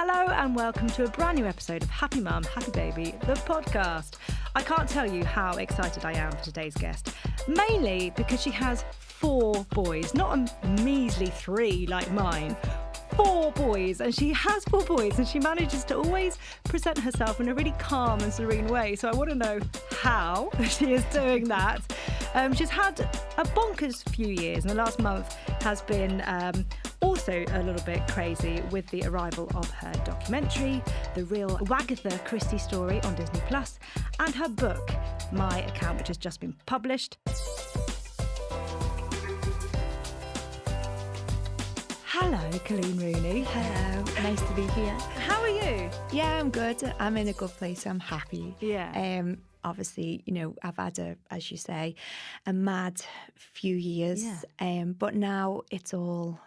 Hello and welcome to a brand new episode of Happy Mum, Happy Baby, the podcast. I can't tell you how excited I am for today's guest, mainly because she has 4 boys, not a measly 3 like mine. 4 boys, and she has 4 boys, and she manages to always present herself in a really calm and serene way. So I want to know how she is doing that. She's had a bonkers few years, and the last month has been also a little bit crazy with the arrival of her documentary, the real Wagatha Christie story on Disney Plus, and her book, My Account, which has just been published. Hello, Coleen Rooney. Hello, nice to be here. How are you? Yeah, I'm good. I'm in a good place. I'm happy. Yeah. Obviously, I've had as you say, a mad few years. Yeah. But now it's all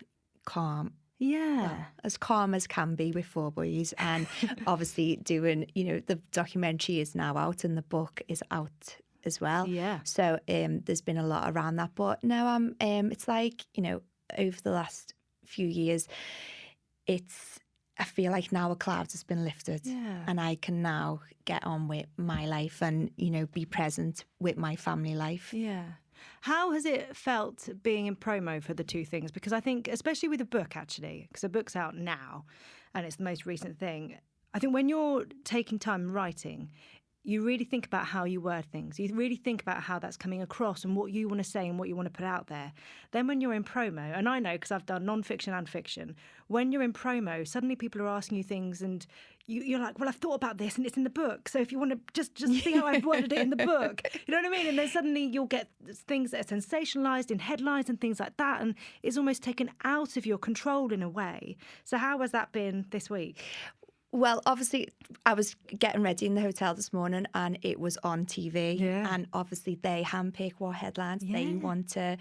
calm. Yeah. Well, as calm as can be with 4 boys. And obviously doing, the documentary is now out and the book is out as well. Yeah. So there's been a lot around that. But now it's like, over the last few years, I feel like now a cloud has been lifted, and I can now get on with my life and be present with my family life. Yeah. How has it felt being in promo for the 2 things? Because I think, especially with the book, actually, because the book's out now and it's the most recent thing, I think when you're taking time writing, you really think about how you word things. You really think about how that's coming across and what you want to say and what you want to put out there. Then when you're in promo, and I know because I've done non-fiction and fiction, when you're in promo, suddenly people are asking you things and you're like, well, I've thought about this and it's in the book. So if you want to just see how I've worded it in the book, you know what I mean? And then suddenly you'll get things that are sensationalised in headlines and things like that. And it's almost taken out of your control in a way. So how has that been this week? Well, obviously, I was getting ready in the hotel this morning and it was on TV. Yeah. And obviously, they handpick what headlines they want to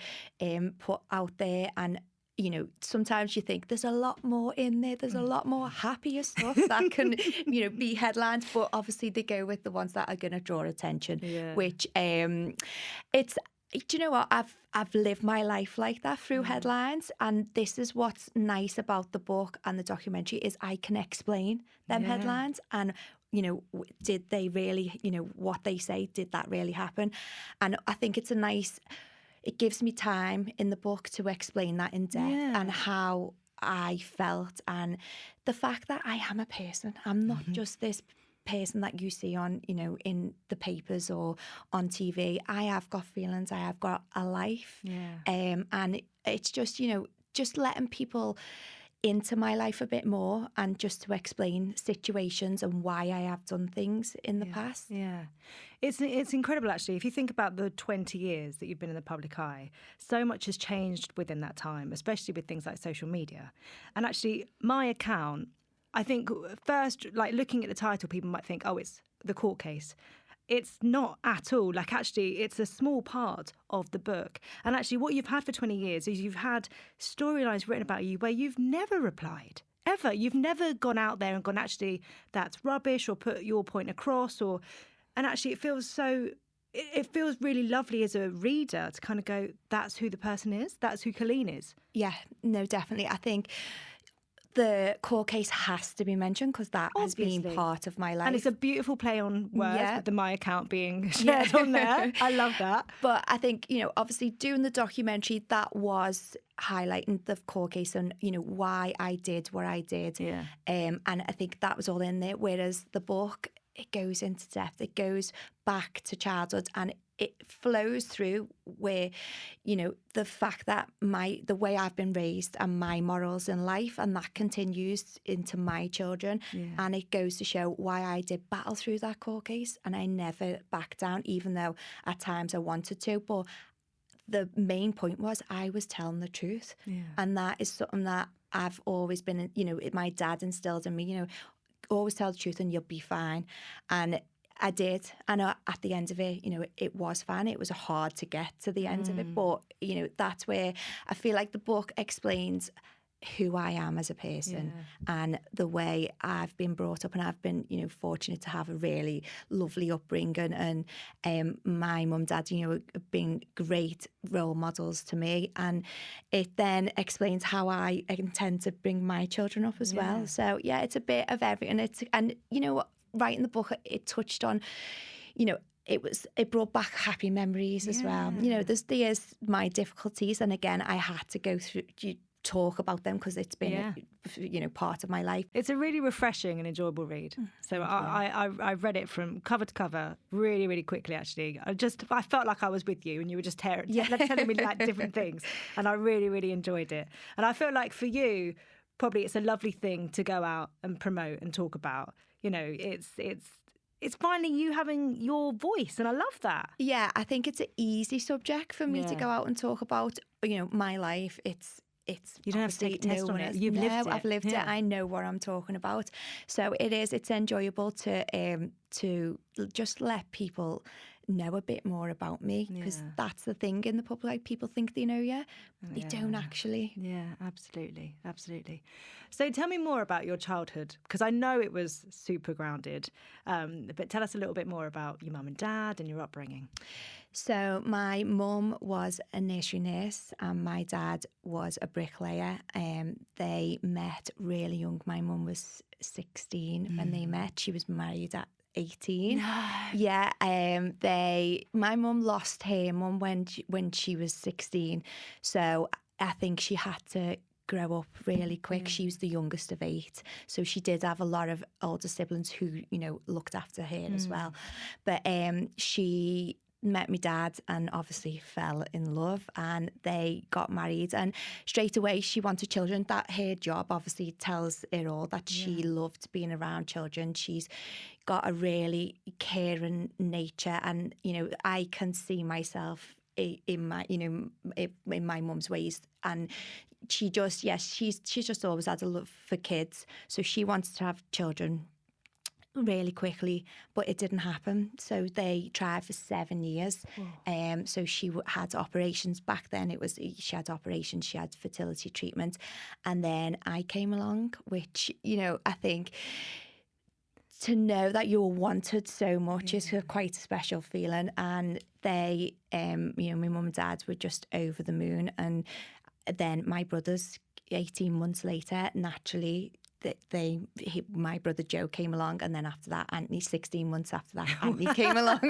put out there. And, sometimes you think there's a lot more in there. There's a lot more happier stuff that can, be headlines. But obviously, they go with the ones that are going to draw attention, which it's... Do you know what? I've lived my life like that through headlines, and this is what's nice about the book and the documentary is I can explain them headlines and did they really, what they say, did that really happen? And I think it gives me time in the book to explain that in depth and how I felt and the fact that I am a person. I'm not just this person that you see on, in the papers or on TV. I have got feelings. I have got a life. Yeah. And it's just, just letting people into my life a bit more and just to explain situations and why I have done things in the past. Yeah. It's incredible, actually. If you think about the 20 years that you've been in the public eye, so much has changed within that time, especially with things like social media. And actually, My Account, I think first, like looking at the title, people might think, oh, it's the court case. It's not at all. Like, actually, it's a small part of the book. And actually, what you've had for 20 years is you've had storylines written about you where you've never replied, ever. You've never gone out there and gone, actually, that's rubbish or put your point across. And actually, it feels really lovely as a reader to kind of go, that's who the person is. That's who Coleen is. Yeah, no, definitely. I think the court case has to be mentioned because that has been part of my life. And it's a beautiful play on words with the My Account being shared on there. I love that. But I think, obviously doing the documentary, that was highlighting the court case and, why I did what I did. Yeah. And I think that was all in there. Whereas the book, it goes into depth. It goes back to childhood and it flows through where, the fact that the way I've been raised and my morals in life, and that continues into my children. Yeah. And it goes to show why I did battle through that court case and I never backed down, even though at times I wanted to. But the main point was I was telling the truth. Yeah. And that is something that I've always been, my dad instilled in me, always tell the truth and you'll be fine. And I did. And at the end of it, it was fun. It was hard to get to the end of it. But, that's where I feel like the book explains who I am as a person and the way I've been brought up. And I've been, you know, fortunate to have a really lovely upbringing, and my mum, dad, you know, have been great role models to me, and it then explains how I intend to bring my children up as well. So yeah, it's a bit of everything. And you know, writing the book, it touched on, you know, it brought back happy memories as well. You know, there's my difficulties, and again, I had to go through, talk about them because it's been you know, part of my life. It's a really refreshing and enjoyable read. So I read it from cover to cover really, really quickly, actually. I felt like I was with you and you were just telling me like different things, and I really, really enjoyed it. And I feel like for you, probably it's a lovely thing to go out and promote and talk about. You know, it's finally you having your voice, and I love that. Yeah, I think it's an easy subject for me to go out and talk about. You know, my life, it's you don't have to take a test on it. You've lived it. I've lived it. I know what I'm talking about. So it's enjoyable to just let people know a bit more about me, because that's the thing in the public. Like, people think they know you, but they don't actually. Yeah, absolutely. So tell me more about your childhood, because I know it was super grounded, but tell us a little bit more about your mum and dad and your upbringing. So my mum was a nursery nurse and my dad was a bricklayer. They met really young. My mum was 16 when they met. She was married at 18. No. Yeah. My mum lost her mum when she was 16. So I think she had to grow up really quick. She was the youngest of 8. So she did have a lot of older siblings who, you know, looked after her as well. But she met my dad and obviously fell in love, and they got married, and straight away she wanted children. That her job obviously tells it all, that she loved being around children. She's got a really caring nature, and you know, I can see myself in my, you know, in my mum's ways. And she just she's just always had a love for kids, so she wanted to have children really quickly, but it didn't happen. So they tried for 7 years. So she had operations. Back then she had operations, she had fertility treatment, and then I came along, which, you know, I think to know that you're wanted so much is quite a special feeling. And they, you know, my mum and dad were just over the moon. And then my brothers, 18 months later, naturally, my brother Joe came along, and then after that, Anthony, 16 months after that, Anthony came along.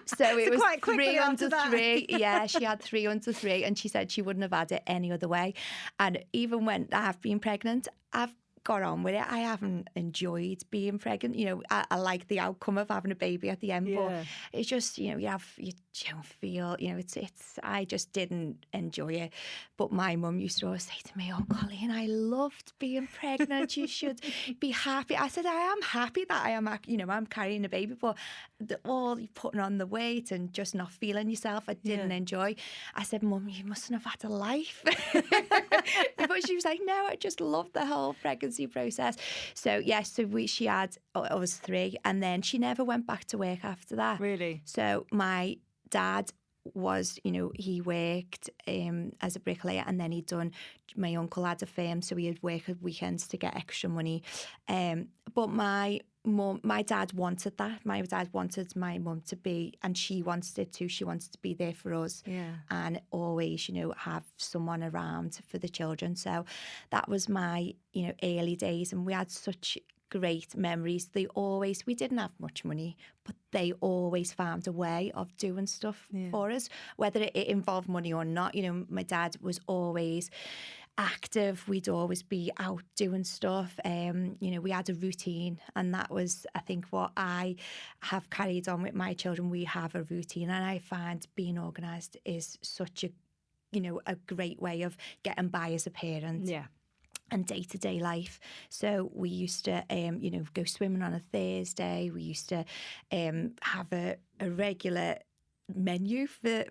So it was quite 3 under that. 3. Yeah, she had 3 under 3, and she said she wouldn't have had it any other way. And even when I've been pregnant, I've got on with it. I haven't enjoyed being pregnant. You know, I like the outcome of having a baby at the end, but it's just, you know, you don't feel, you know, it's I just didn't enjoy it. But my mum used to always say to me, "Oh, Coleen, I loved being pregnant. You should be happy." I said, "I am happy that I am, you know, I'm carrying a baby, but all putting on the weight and just not feeling yourself, I didn't enjoy." I said, "Mum, you mustn't have had a life." But she was like, "No, I just loved the whole pregnancy process." So yes, she had us 3, and then she never went back to work after that. Really? So my dad was, you know, he worked as a bricklayer, and then my uncle had a firm, so he'd work at weekends to get extra money. But my dad wanted that. My dad wanted my mum to be, and she wanted it too. She wanted to be there for us, and always, you know, have someone around for the children. So that was my, you know, early days, and we had such great memories. We didn't have much money, but they always found a way of doing stuff for us, whether it involved money or not. You know, my dad was always active. We'd always be out doing stuff. You know, we had a routine, and that was, I think, what I have carried on with my children. We have a routine, and I find being organised is such a, you know, a great way of getting by as a parent. Yeah. And day-to-day life. So we used to, you know, go swimming on a Thursday. We used to have a regular menu for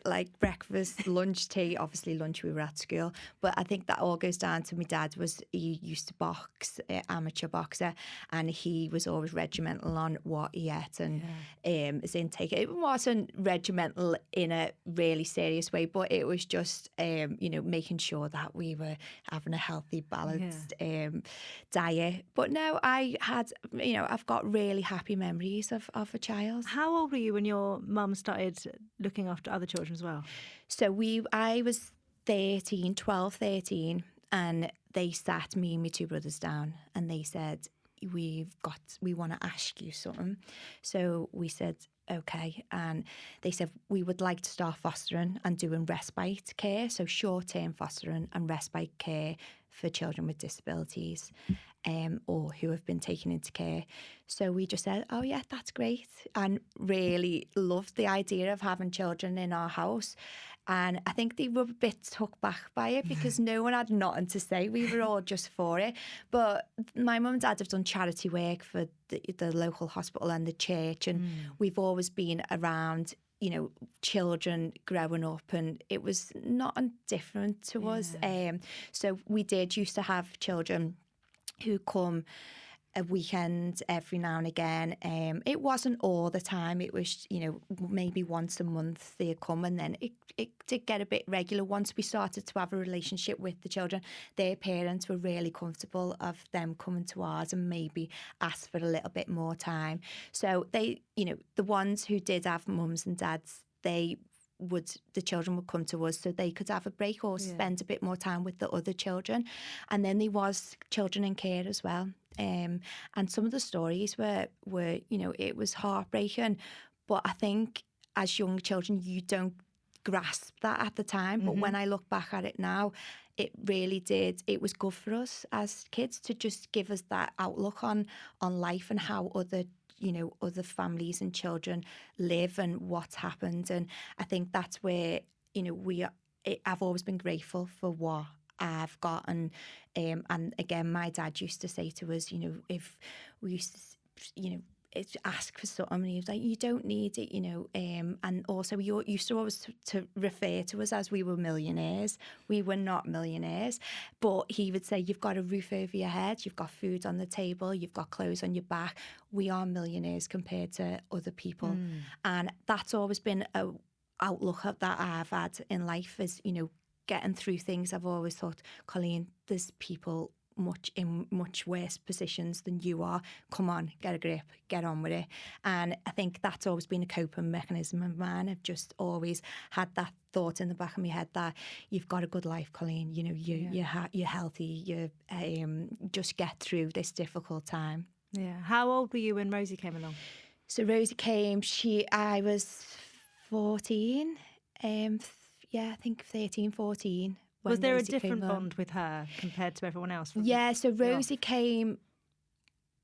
like breakfast, lunch, tea. Obviously lunch, we were at school, but I think that all goes down to my dad. He used to box, amateur boxer, and he was always regimental on what he ate and his intake. It wasn't regimental in a really serious way, but it was just making sure that we were having a healthy, balanced diet. But no, I've got really happy memories of a child. How old were you when your mum started looking after other children as well? So I was 12, 13, and they sat me and my two brothers down and they said, we want to ask you something. So we said, okay. And they said, we would like to start fostering and doing respite care. So short-term fostering and respite care for children with disabilities or who have been taken into care. So we just said, oh yeah, that's great. And really loved the idea of having children in our house. And I think they were a bit took back by it because no one had nothing to say. We were all just for it. But my mum and dad have done charity work for the local hospital and the church. And we've always been around, children growing up, and it was not indifferent to us. So we used to have children who come a weekend every now and again. It wasn't all the time. It was, maybe once a month they'd come, and then it did get a bit regular. Once we started to have a relationship with the children, their parents were really comfortable of them coming to ours and maybe ask for a little bit more time. So they, the ones who did have mums and dads, the children would come to us so they could have a break or spend a bit more time with the other children. And then there was children in care as well. And some of the stories were it was heartbreaking. But I think as young children, you don't grasp that at the time. But when I look back at it now, it really did. It was good for us as kids to just give us that outlook on life and how other families and children live and what's happened. And I think that's where, I've always been grateful for what I've got. And again, my dad used to say to us, if we used to, ask for something, and he was like, you don't need it, and also he used to always to refer to us as we were millionaires. We were not millionaires, but he would say, you've got a roof over your head, you've got food on the table, you've got clothes on your back. We are millionaires compared to other people. And that's always been a outlook that I've had in life, is getting through things. I've always thought, Coleen, there's people in much worse positions than you are. Come on, get a grip, get on with it. And I think that's always been a coping mechanism of mine. I've just always had that thought in the back of my head that you've got a good life, Coleen. You're healthy. You just get through this difficult time. Yeah. How old were you when Rosie came along? So Rosie came. I was 14. I think 13, 14. Was there a different bond with her compared to everyone else? Yeah, so Rosie came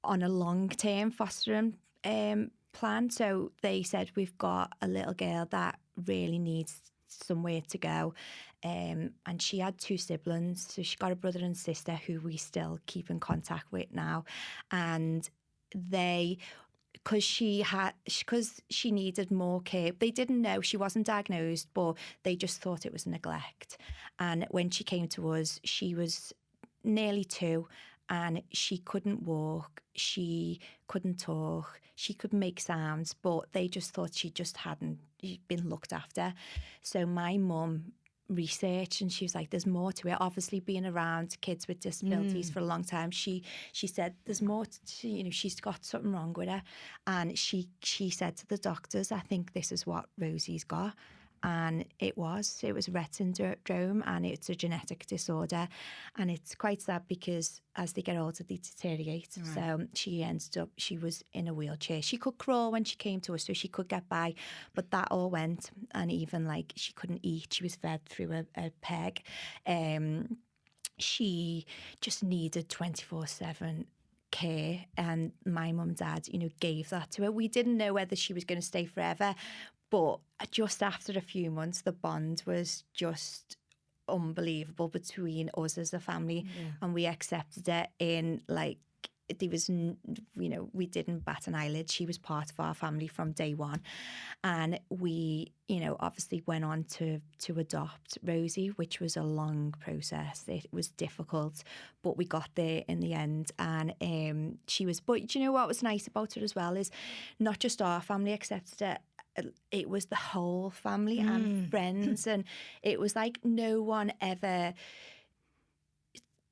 on a long-term fostering plan. So they said, we've got a little girl that really needs somewhere to go. And she had two siblings. So she got a brother and sister who we still keep in contact with now. And because she needed more care. They didn't know, she wasn't diagnosed, but they just thought it was neglect. And when she came to us, she was nearly 2 and she couldn't walk, she couldn't talk, she could make sounds, but they just thought she just hadn't been looked after. So my mum research, and she was like, there's more to it. Obviously being around kids with disabilities for a long time, she said there's more to, she's got something wrong with her. And she said to the doctors, I think this is what Rosie's got. And it was Rett syndrome, and it's a genetic disorder. And it's quite sad because as they get older, they deteriorate. Right. So she was in a wheelchair. She could crawl when she came to us, so she could get by, but that all went. And even like she couldn't eat, she was fed through a peg. She just needed 24/7 care, and my mum and dad, gave that to her. We didn't know whether she was going to stay forever, but just after a few months, the bond was just unbelievable between us as a family, and we accepted it in like there was, we didn't bat an eyelid. She was part of our family from day one. And we, obviously went on to adopt Rosie, which was a long process. It was difficult, but we got there in the end. And but you know what was nice about it as well is not just our family accepted it. It was the whole family and friends, and it was like no one ever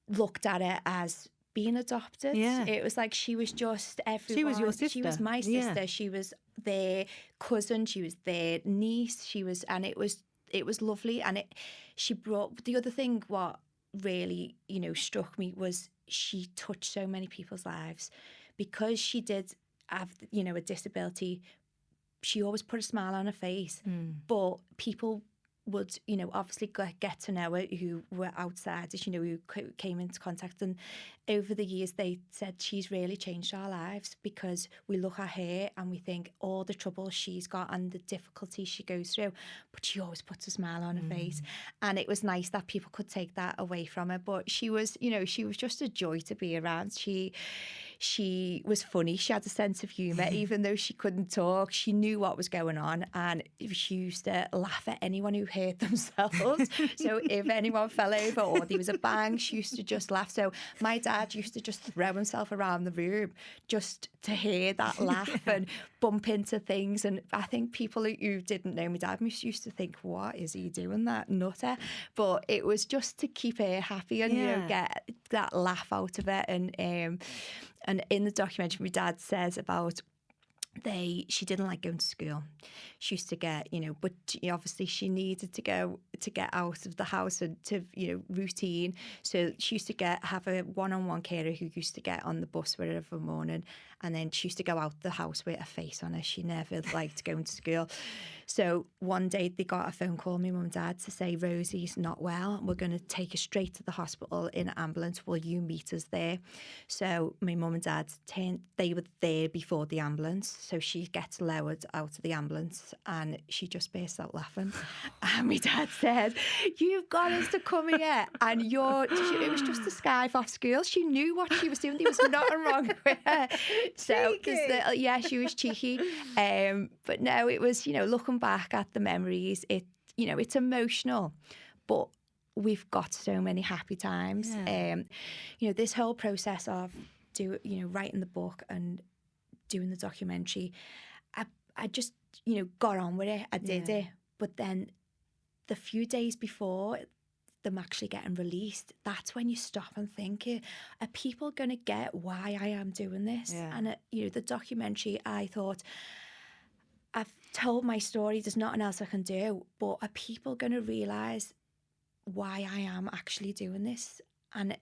looked at it as being adopted. Yeah. It was like she was just everyone. She was your sister. She was my sister. Yeah. She was their cousin. She was their niece. And it was lovely. And she brought the other thing. What really struck me was she touched so many people's lives because she did have a disability. She always put a smile on her face, but people would, obviously get to know her who were outsiders, who came into contact. And over the years, they said she's really changed our lives because we look at her and we think all the trouble she's got and the difficulties she goes through, but she always puts a smile on her face. And it was nice that people could take that away from her. But she was, she was just a joy to be around. She was funny. She had a sense of humour. Even though she couldn't talk, she knew what was going on. And she used to laugh at anyone who hurt themselves. So if anyone fell over or there was a bang, she used to just laugh. So my dad used to just throw himself around the room just to hear that laugh and bump into things. And I think people who didn't know my dad used to think, what is he doing, that nutter? But it was just to keep her happy and get that laugh out of it. And in the documentary, my dad says about she didn't like going to school. She used to get, but obviously she needed to go to get out of the house and to, routine. So she used to have a one-on-one carer who used to get on the bus with her every morning. And then she used to go out the house with a face on her. She never liked going to school. So one day they got a phone call, my mum and dad, to say, Rosie's not well. We're going to take her straight to the hospital in an ambulance. Will you meet us there? So my mum and dad, they were there before the ambulance. So she gets lowered out of the ambulance and she just bursts out laughing. And my dad said, you've got us to come here. And it was just a skive off school. She knew what she was doing. There was nothing wrong with her. So she was cheeky. But no, it was, looking back at the memories, it's emotional, but we've got so many happy times. This whole process of writing the book and doing the documentary, I just got on with it. I did it, but then the few days before them actually getting released, that's when you stop and think, are people going to get why I am doing this? And the documentary, I thought, I've told my story, there's nothing else I can do, but are people going to realise why I am actually doing this? And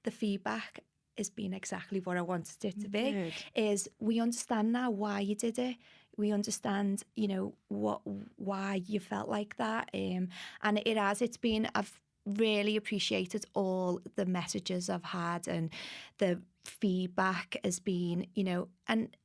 the feedback has been exactly what I wanted it to be. Good. Is we understand now why you did it. We understand, why you felt like that. And I've really appreciated all the messages I've had, and the feedback has been, and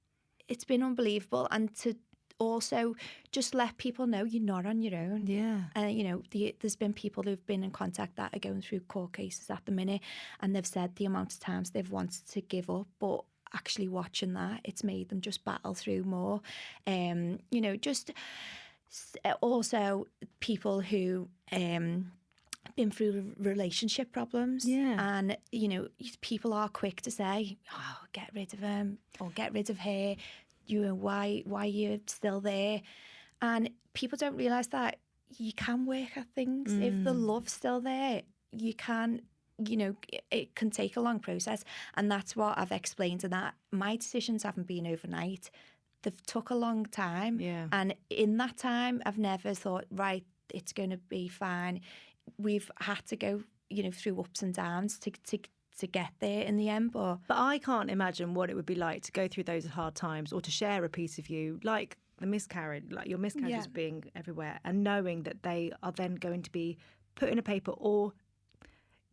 it's been unbelievable. And to also just let people know you're not on your own. Yeah. And, there's been people who've been in contact that are going through court cases at the minute, and they've said the amount of times they've wanted to give up, but actually watching that, it's made them just battle through more. Just also people who been through relationship problems, and people are quick to say, oh, get rid of him or get rid of her, why you're still there. And people don't realise that you can work at things. If the love's still there, you can, it can take a long process. And that's what I've explained, and that my decisions haven't been overnight. They've took a long time. Yeah. And in that time, I've never thought, right, it's going to be fine. We've had to go, through ups and downs to get there in the end. But I can't imagine what it would be like to go through those hard times, or to share a piece of you, like the miscarriage, like your miscarriages being everywhere, and knowing that they are then going to be put in a paper or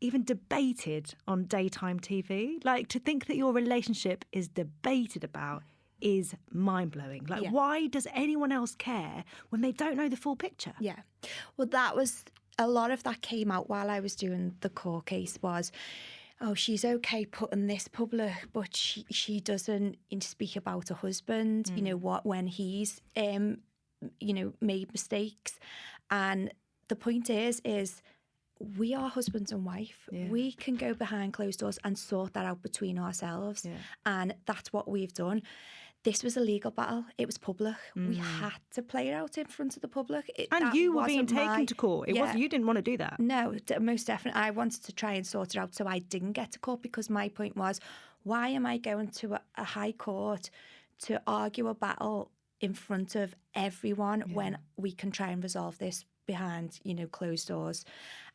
even debated on daytime TV. Like, to think that your relationship is debated about is mind-blowing. Like, why does anyone else care when they don't know the full picture? Yeah. Well, a lot of that came out while I was doing the court case. Was oh, she's okay putting this public, but she doesn't speak about her husband, when he's, made mistakes. And the point is we are husband and wife. Yeah. We can go behind closed doors and sort that out between ourselves. Yeah. And that's what we've done. This was a legal battle. It was public. We had to play it out in front of the public. And you were being taken to court. It wasn't, you didn't want to do that. No, most definitely. I wanted to try and sort it out so I didn't get to court, because my point was, why am I going to a high court to argue a battle in front of everyone when we can try and resolve this behind, closed doors?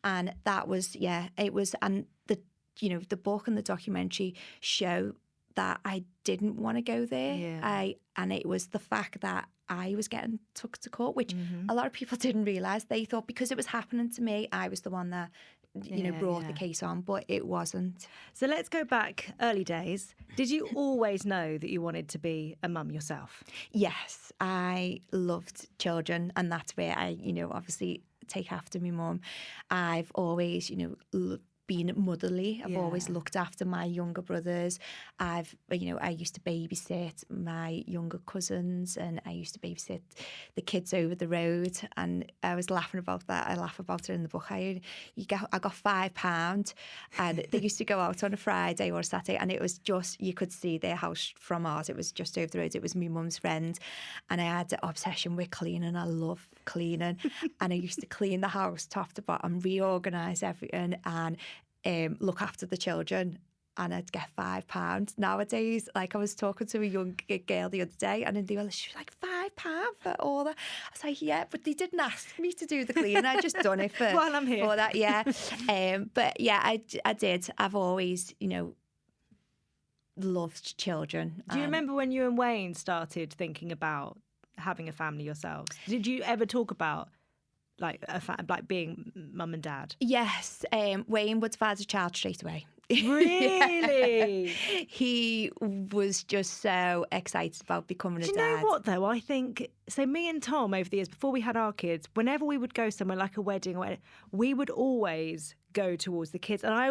And that was, it was, and the book and the documentary show that I didn't want to go there. Yeah. And it was the fact that I was getting took to court, which a lot of people didn't realise. They thought because it was happening to me, I was the one that, brought the case on, but it wasn't. So let's go back early days. Did you always know that you wanted to be a mum yourself? Yes, I loved children, and that's where I, obviously take after my mum. I've always, been motherly. I've always looked after my younger brothers. I used to babysit my younger cousins, and I used to babysit the kids over the road. And I was laughing about that. I laugh about it in the book. I got £5, and they used to go out on a Friday or a Saturday, and it was just, you could see their house from ours. It was just over the road. It was my mum's friend, and I had an obsession with cleaning. I love cleaning, and I used to clean the house top to bottom, reorganise everything, and look after the children, and I'd get £5. Nowadays, like, I was talking to a young girl the other day, and she was like, £5 for all that? I was like, yeah, but they didn't ask me to do the cleaning. I just done it for while I'm here. For that, yeah. But yeah, I did. I've always, loved children. Do you remember when you and Wayne started thinking about having a family yourselves? Did you ever talk about like being mum and dad? Yes, Wayne would have had a child straight away. Really? He was just so excited about becoming a dad. Do you know what, though? I think, so me and Tom, over the years, before we had our kids, whenever we would go somewhere like a wedding or whatever, we would always go towards the kids. And I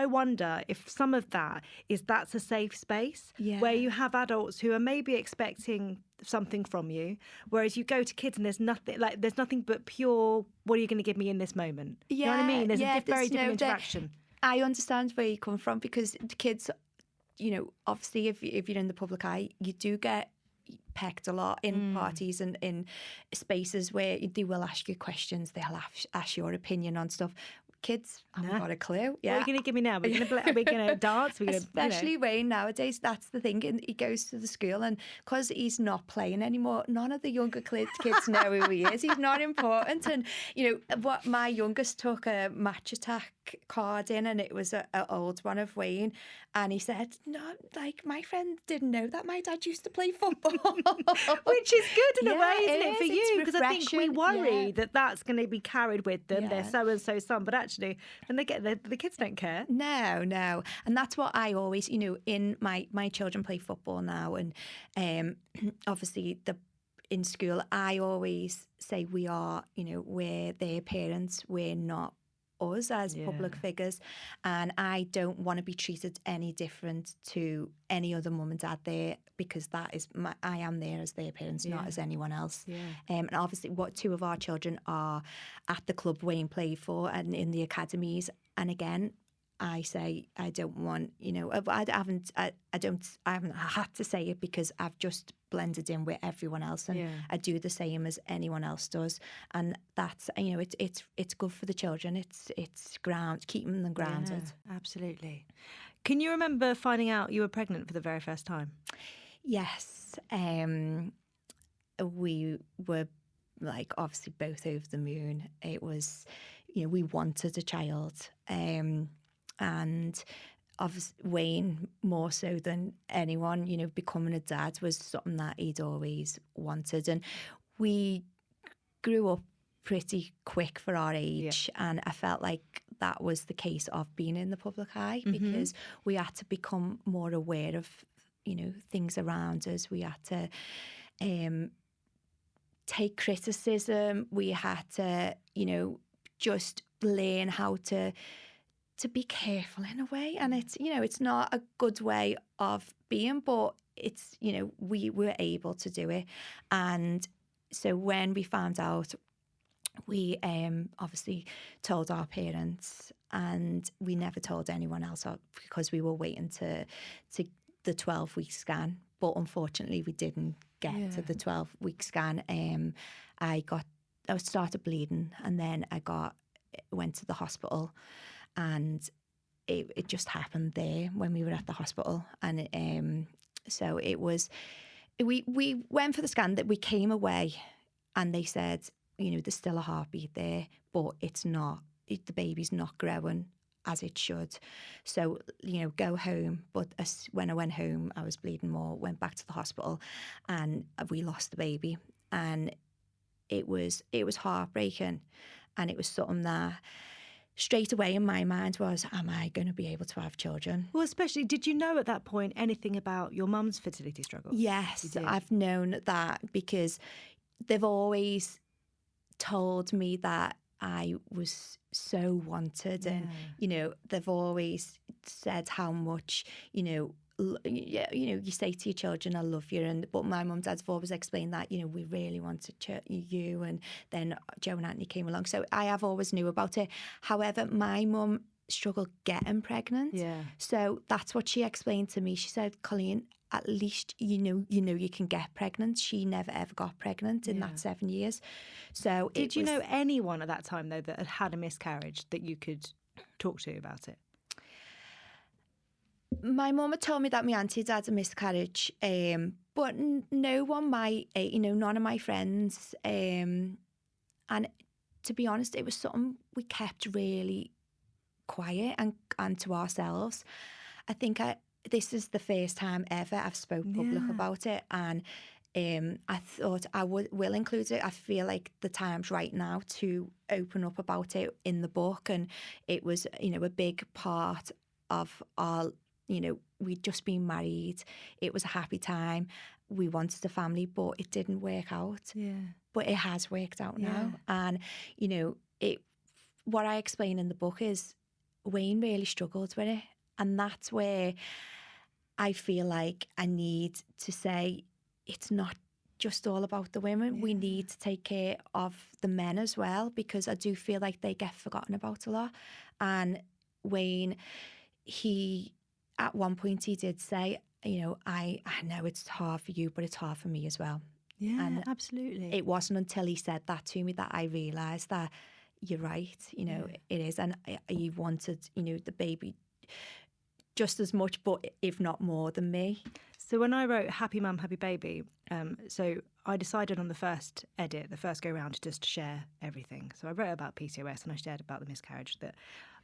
wonder if some of that's a safe space where you have adults who are maybe expecting something from you, whereas you go to kids and there's nothing but pure, what are you going to give me in this moment? Yeah, you know what I mean? There's a very different interaction. I understand where you come from, because the kids, obviously if you're in the public eye, you do get pecked a lot in parties and in spaces where they will ask you questions, they'll ask your opinion on stuff. Kids haven't got a clue. Yeah. What are you going to give me now? Are we going to dance? Especially Wayne nowadays, that's the thing. And he goes to the school, and because he's not playing anymore, none of the younger kids know who he is. He's not important. And, what my youngest took a Match Attack card in, and it was an old one of Wayne. And he said, no, like, my friend didn't know that my dad used to play football. Which is good in a way, isn't it, for it's you? Because I think we worry that that's going to be carried with them. Yeah. They're so-and-so son. But actually, when they get there, the kids don't care. No. And that's what I always, in my children play football now. And obviously in school, I always say we are, we're their parents. We're not us as public figures, and I don't want to be treated any different to any other mum and dad there, because that is I am there as their parents, not as anyone else. And obviously two of our children are at the club Wayne played for and in the academies, and again I say I don't want, I haven't had to say it, because I've just blended in with everyone else, and I do the same as anyone else does, and that's, it's good for the children. It's keeping them grounded. Yeah, absolutely. Can you remember finding out you were pregnant for the very first time? Yes, we were obviously both over the moon. It was, we wanted a child. And obviously Wayne, more so than anyone, becoming a dad was something that he'd always wanted. And we grew up pretty quick for our age. And I felt like that was the case of being in the public eye, because we had to become more aware of, things around us. We had to take criticism. We had to, just learn how to to be careful in a way. And it's, you know, it's not a good way of being, but it's, you know, we were able to do it. And so when we found out, we obviously told our parents, and we never told anyone else because we were waiting to the 12-week scan. But unfortunately, we didn't get to the 12-week scan. I started bleeding, and then I went to the hospital, and it just happened there when we were at the hospital. And so it was, we went for the scan, that we came away, and they said, you know, there's still a heartbeat there, but it's not, the baby's not growing as it should. So, you know, go home. But when I went home, I was bleeding more, went back to the hospital, and we lost the baby. And it was heartbreaking. And it was something that straight away in my mind was, am I going to be able to have children? Well, especially, did you know at that point anything about your mum's fertility struggle? Yes, I've known that because they've always told me that I was so wanted, and you know, they've always said how much, you know, you say to your children, I love you, but my mum and dad have always explained that, you know, we really wanted you, and then Joe and Anthony came along, so I have always knew about it. However, my mum struggled getting pregnant, so that's what she explained to me. She said, Coleen, at least you know you can get pregnant. She never ever got pregnant in that 7 years. So did you know anyone at that time though that had a miscarriage that you could talk to about it? My mum had told me that my auntie had a miscarriage, but no one, none of my friends. And to be honest, it was something we kept really quiet and to ourselves. I think this is the first time ever I've spoke public about it, and I thought I will include it. I feel like the time's right now to open up about it in the book, and it was, you know, a big part of our, you know, we'd just been married. It was a happy time. We wanted a family, but it didn't work out. But it has worked out now, and you know, what I explain in the book is Wayne really struggled with it, and that's where I feel like I need to say it's not just all about the women. We need to take care of the men as well, because I do feel like they get forgotten about a lot. And Wayne, at one point he did say, you know, I know it's hard for you, but it's hard for me as well. Yeah, and absolutely. It wasn't until he said that to me that I realised that you're right, you know, it is. And he wanted, you know, the baby just as much, but if not more than me. So when I wrote Happy Mum, Happy Baby, so I decided on the first edit, the first go round, to just share everything. So I wrote about PCOS and I shared about the miscarriage that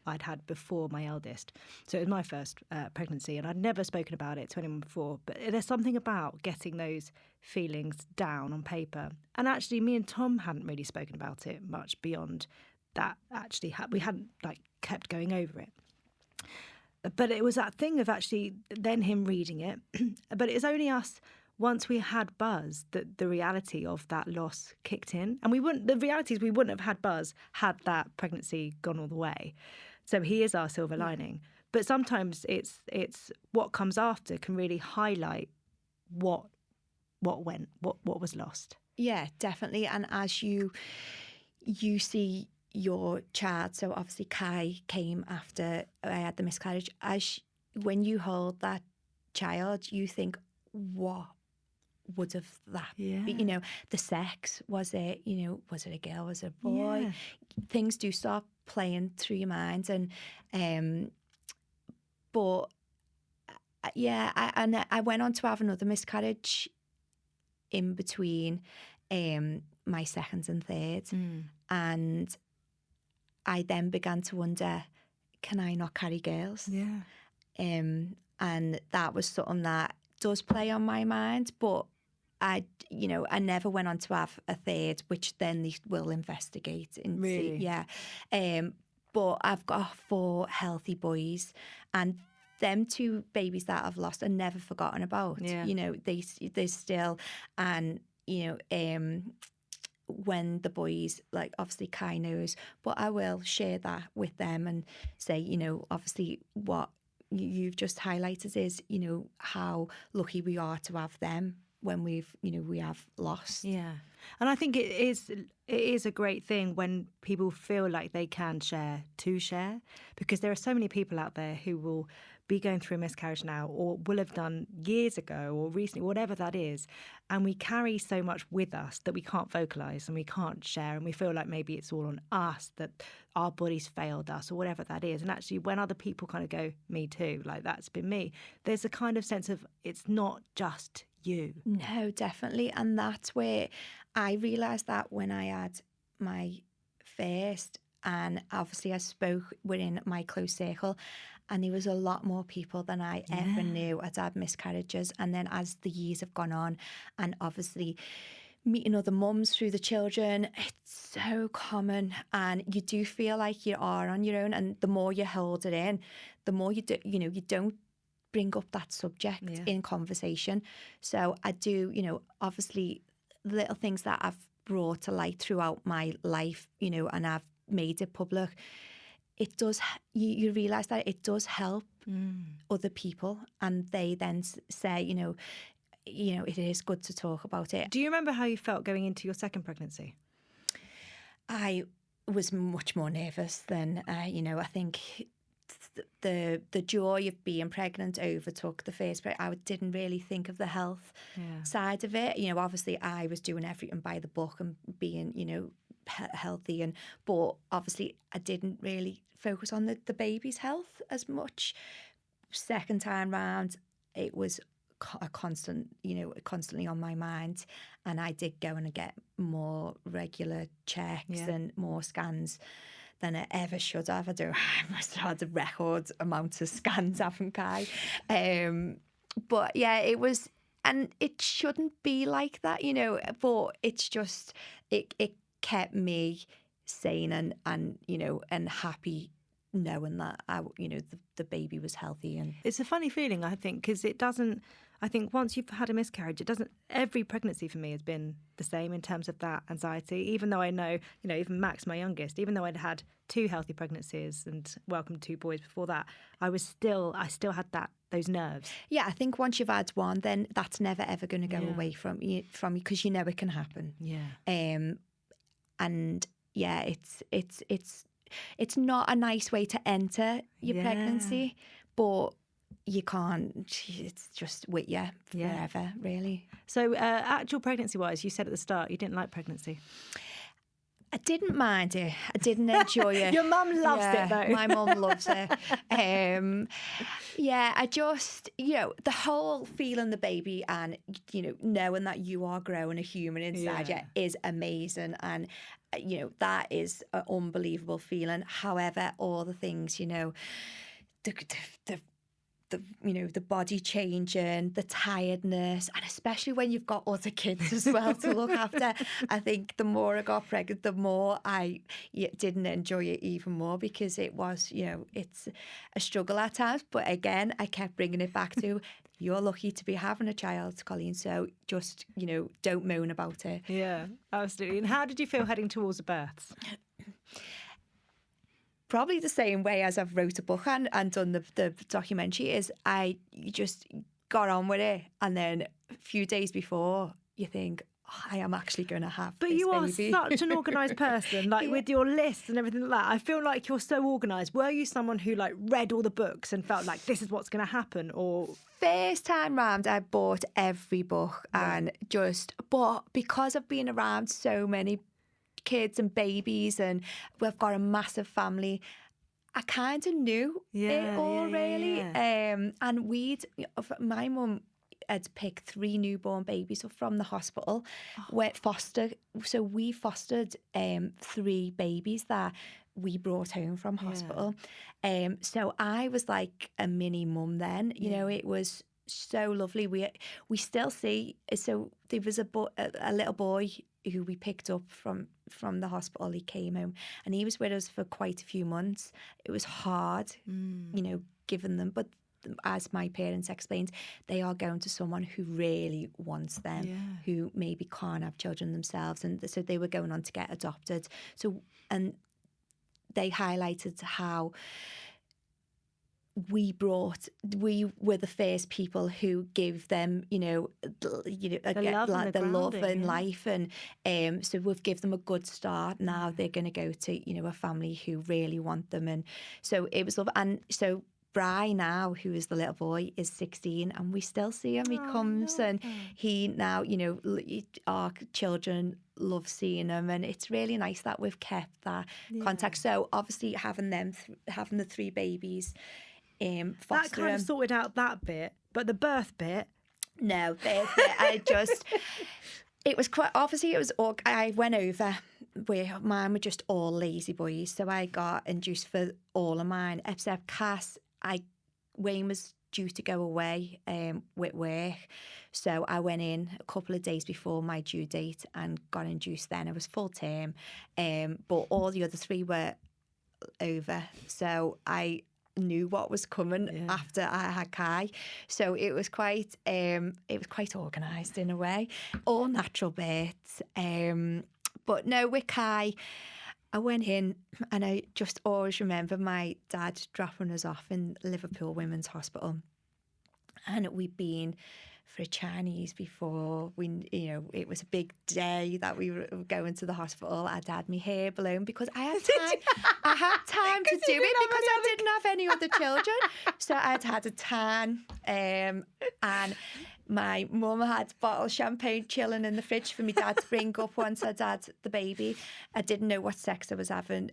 I'd had before my eldest. So it was my first pregnancy, and I'd never spoken about it to anyone before. But there's something about getting those feelings down on paper. And actually, me and Tom hadn't really spoken about it much beyond that. Actually, we hadn't kept going over it. But it was that thing of actually then him reading it. But it was only us, once we had Buzz, that the reality of that loss kicked in. And the reality is we wouldn't have had Buzz had that pregnancy gone all the way. So he is our silver lining. But sometimes it's what comes after can really highlight what was lost. Yeah, definitely. And as you see your child, so obviously Kai came after I had the miscarriage, when you hold that child, you think, what would have that been? You know, the sex, was it a girl, was it a boy? Things do start playing through your mind. And but I went on to have another miscarriage in between my second and third, and I then began to wonder, can I not carry girls? And that was something that does play on my mind, but I never went on to have a third, which then they will investigate and see. But I've got 4 healthy boys, and them 2 babies that I've lost are never forgotten about. You know, they still, and you know, when the boys, like obviously Kai knows, but I will share that with them and say, you know, obviously what you've just highlighted is, you know, how lucky we are to have them when we have lost. Yeah. And I think it is a great thing when people feel like they can share, because there are so many people out there who will be going through a miscarriage now, or will have done years ago or recently, whatever that is. And we carry so much with us that we can't vocalise and we can't share, and we feel like maybe it's all on us, that our bodies failed us or whatever that is. And actually when other people kind of go, me too, like that's been me, there's a kind of sense of it's not just you. No, definitely. And that's where I realised that when I had my first, and obviously I spoke within my close circle, and there was a lot more people than I ever knew had had miscarriages. And then as the years have gone on, and obviously meeting other mums through the children, it's so common, and you do feel like you are on your own. And the more you hold it in, the more you do, you know, you don't bring up that subject in conversation. So I do, you know, obviously little things that I've brought to light throughout my life, you know, and I've made it public. It does, you realise that it does help other people, and they then say, you know, it is good to talk about it. Do you remember how you felt going into your second pregnancy? I was much more nervous than, you know, I think the joy of being pregnant overtook the first break. I didn't really think of the health side of it. You know, obviously I was doing everything by the book and being, you know, healthy, but obviously I didn't really focus on the baby's health as much. Second time round, it was a constant, you know, constantly on my mind, and I did go and get more regular checks and more scans than I ever should have. I must have had a record amount of scans, haven't I? But yeah, it was, and it shouldn't be like that, you know, but it's just, it kept me sane and you know, and happy knowing that you know, the baby was healthy. And it's a funny feeling, I think, because it doesn't, I think once you've had a miscarriage, it doesn't, every pregnancy for me has been the same in terms of that anxiety, even though I know, you know, even Max, my youngest, even though I'd had 2 healthy pregnancies and welcomed 2 boys before that, I still had those nerves. Yeah, I think once you've had one, then that's never ever going to go away from you, because you know it can happen. Yeah. And yeah, it's not a nice way to enter your pregnancy, but you can't, it's just with you forever, really. So actual pregnancy-wise, you said at the start you didn't like pregnancy. I didn't mind it. I didn't enjoy it. Your mum loves it, though. My mum loves it. Yeah, I just, you know, the whole feeling the baby and, you know, knowing that you are growing a human inside you is amazing. And, you know, that is an unbelievable feeling. However, all the things, you know, the you know, the body changing, the tiredness, and especially when you've got other kids as well to look after. I think the more I got pregnant, the more I didn't enjoy it even more, because it was, you know, it's a struggle at times. But again, I kept bringing it back to, you're lucky to be having a child, Coleen, so just, you know, don't moan about it. Yeah, absolutely. And how did you feel heading towards the births? Probably the same way as I've wrote a book and done the documentary, is I just got on with it, and then a few days before you think, oh, I am actually going to have but this you are baby. such an organised person, like with your lists and everything like that. I feel like you're so organised. Were you someone who like read all the books and felt like this is what's going to happen? Or first time round, I bought every book and but because I've been around so many kids and babies, and we've got a massive family, I kind of knew it all really. And my mum had picked 3 newborn babies from the hospital. So we fostered 3 babies that we brought home from hospital. So I was like a mini mum then. You know, it was so lovely. We still see. So there was a little boy who we picked up from the hospital. He came home and he was with us for quite a few months. It was hard, you know, giving them, but as my parents explained, they are going to someone who really wants them, who maybe can't have children themselves. And so they were going on to get adopted. So, and they highlighted how we were the first people who gave them, the love and life, and so we've given them a good start. Now they're going to go to, a family who really want them, and so it was love. And so Bry now, who is the little boy, is 16, and we still see him. He comes, and he now, our children love seeing him, and it's really nice that we've kept that contact. So obviously having the 3 babies. That kind of sorted out that bit, but the birth bit, no. It was quite, obviously it was, I went over where mine were just all lazy boys, so I got induced for all of mine, except Cass. Wayne was due to go away with work, so I went in a couple of days before my due date and got induced then. It was full term, but all the other 3 were over, so I knew what was coming after I had Kai, so it was quite organised in a way, all natural births. But no, with Kai, I went in, and I just always remember my dad dropping us off in Liverpool Women's Hospital, and we'd been for a Chinese before. It was a big day that we were going to the hospital. I'd had my hair blown because I had time. I had time to do it because I didn't have any other children. So I'd had a tan, and my mum had a bottle of champagne chilling in the fridge for my dad to bring up once I'd had the baby. I didn't know what sex I was having.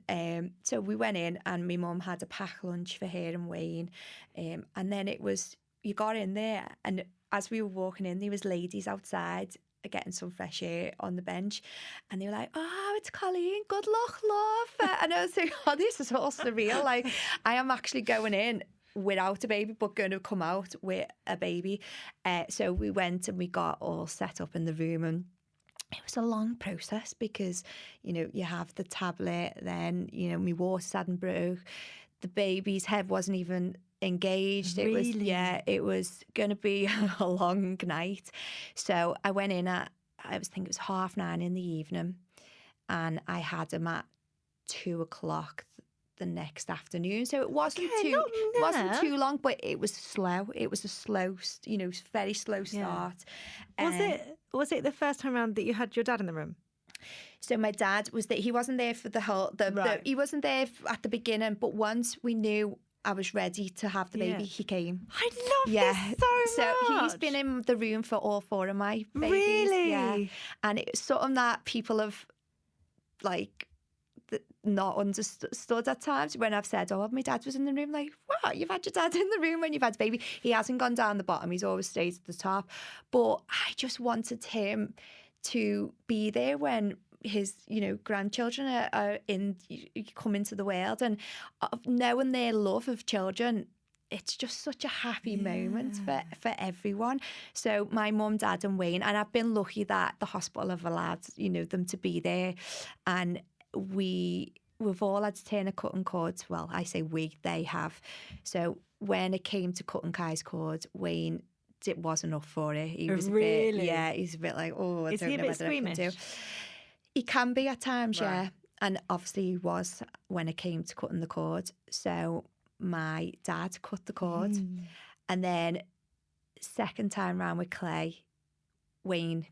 So we went in, and my mum had a packed lunch for her and Wayne. And then it was, you got in there, and as we were walking in, there was ladies outside getting some fresh air on the bench, and they were like, "Oh, it's Coleen, good luck, love." And I was like, "Oh, this is all surreal. Like, I am actually going in without a baby, but going to come out with a baby." So we went and we got all set up in the room, and it was a long process because, you have the tablet, then, my water hadn't broke, the baby's head wasn't even engaged. Really? It was going to be a long night. So I went in at, I think it was 9:30 in the evening, and I had him at 2:00 the next afternoon. So it wasn't wasn't too long, but it was slow. It was a slow, very slow start. Was it the first time around that you had your dad in the room? So my dad was there. He wasn't there for the whole. He wasn't there at the beginning, but once we knew I was ready to have the baby, he came. I love this so much. So he's been in the room for all 4 of my babies. Really? Yeah. And it's something that people have, not understood at times when I've said, "Oh, my dad was in the room." Like, what? You've had your dad in the room when you've had a baby? He hasn't gone down the bottom. He's always stayed at the top. But I just wanted him to be there when his, grandchildren are come into the world, and knowing their love of children, it's just such a happy moment for everyone. So my mum, dad and Wayne, and I've been lucky that the hospital have allowed, them to be there, and we've all had to turn a cutting cord. Well, I say they have. So when it came to cutting Kai's cord, Wayne, it wasn't up for it. He was he's a bit like, "Oh, I don't know whether I can do." He can be at times, and obviously he was when it came to cutting the cord. So my dad cut the cord, and then second time round with Clay, Wayne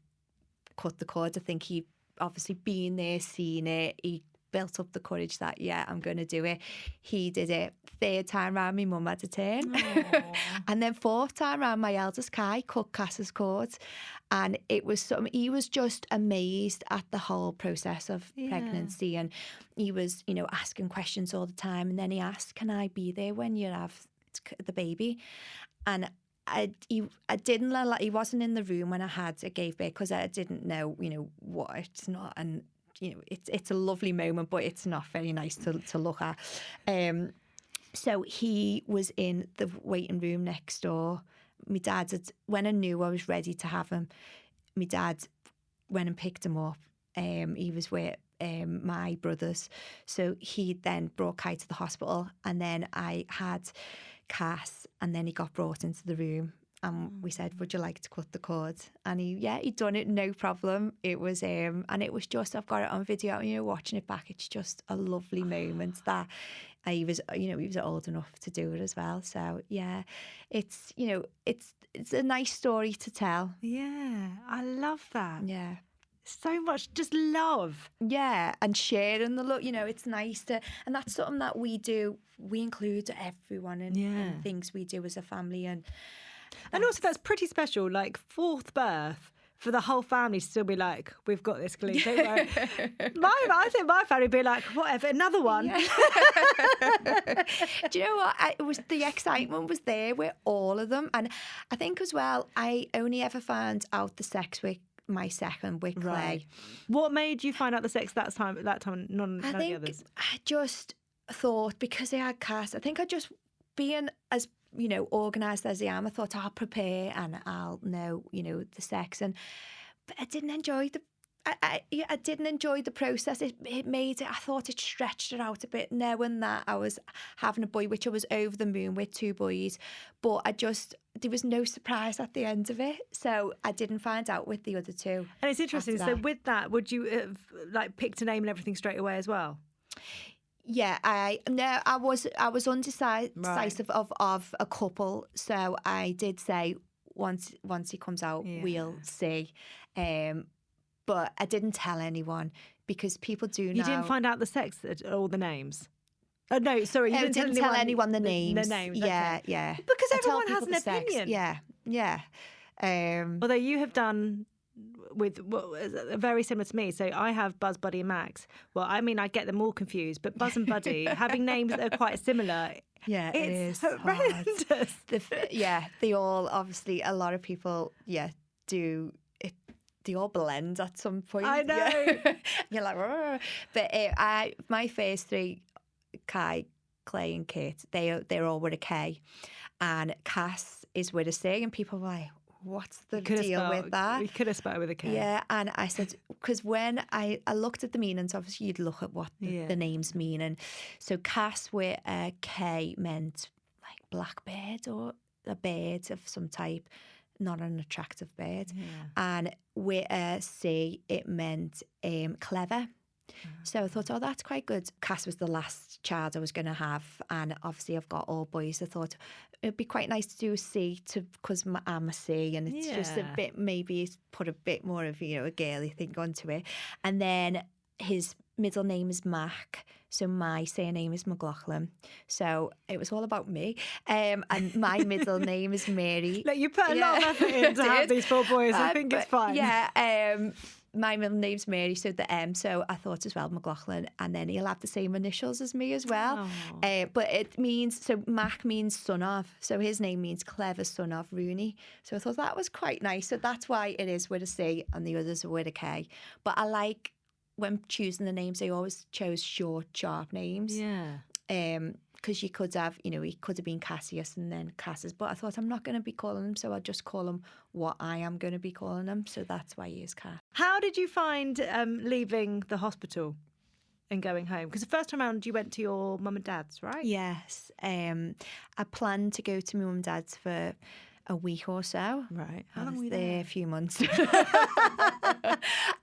cut the cord. I think he obviously been there, seen it. He built up the courage that, I'm going to do it. He did it. Third time round, my mum had a turn. And then fourth time round, my eldest Kai cut Cass's cord. And it was something, he was just amazed at the whole process of pregnancy. And he was, asking questions all the time. And then he asked, "Can I be there when you have the baby?" And he wasn't in the room when I gave birth, because I didn't know, what it's not. And it's a lovely moment, but it's not very nice to look at. So he was in the waiting room next door. My dad when I knew I was ready to have him, my dad went and picked him up. He was with my brothers. So he then brought Kai to the hospital, and then I had Cass, and then he got brought into the room. And we said, would you like to cut the cord? And he'd done it, no problem. It was, and it was just, I've got it on video, watching it back, it's just a lovely moment that he was old enough to do it as well. So yeah, it's a nice story to tell. Yeah, I love that. Yeah. So much just love. Yeah, and sharing the love, it's nice to, and that's something that we do. We include everyone in things we do as a family. And also that's pretty special, like fourth birth, for the whole family to still be like, we've got this, Coleen, don't worry. I think my family would be like, whatever, another one. Yeah. Do you know what? It was the excitement was there with all of them. And I think as well, I only ever found out the sex with my second with Clay. Right. What made you find out the sex that time, none of the others? I just thought, because I had Cass, I think I just, being as organised as I am, I thought I'll prepare and I'll know, the sex. But I didn't enjoy I didn't enjoy the process. It made it, I thought it stretched it out a bit, knowing that I was having a boy, which I was over the moon with, 2 boys. But there was no surprise at the end of it. So I didn't find out with the other 2. And it's interesting. So with that, would you have picked a name and everything straight away as well? Yeah, I was undecisive of a couple, so I did say once he comes out, we'll see. But I didn't tell anyone, because people do know. You didn't find out the sex, all the names? Oh, no, sorry, you didn't tell anyone the names. The names, yeah, okay. yeah. Because everyone has an opinion. Sex. Yeah. Although you have done with very similar to me. So I have Buzz, Buddy and Max. Well, I mean, I get them all confused, but Buzz and Buddy, having names that are quite similar, it's horrendous. They all, obviously, a lot of people, do it. They all blend at some point. I know. Yeah. You're like, rrr. But my first 3, Kai, Clay and Kit, they're all with a K. And Cass is with a C, and people were like, what's the deal with that? We could have spelled it with a K. Yeah, and I said, because when I looked at the meanings, obviously you'd look at what the names mean. And so Cass with a K meant like blackbird, or a bird of some type, not an attractive bird. Yeah. And with a C, it meant clever. So I thought, that's quite good. Cass was the last child I was going to have, and obviously I've got all boys. I thought it'd be quite nice to do a C, because I'm a C, and it's just a bit, maybe put a bit more of a girly thing onto it. And then his middle name is Mac, so my surname is McLaughlin. So it was all about me. And my middle name is Mary. Look, you put a lot of effort in to have these 4 boys. I think it's fine. Yeah. My middle name's Mary, so the M. So I thought as well, McLaughlin, and then he'll have the same initials as me as well. But it means, so Mac means son of, so his name means clever son of Rooney. So I thought that was quite nice. So that's why it is with a C and the others are with a K. But I like, when choosing the names, I always chose short, sharp names. Yeah. Because you could have, he could have been Cassius and then Cassis, but I thought, I'm not going to be calling him, so I'll just call him what I am going to be calling him. So that's why he is Cass. How did you find leaving the hospital and going home? Because the first time around you went to your mum and dad's, right? Yes. I planned to go to my mum and dad's for a week or so. Right. How long were you there? A few months. I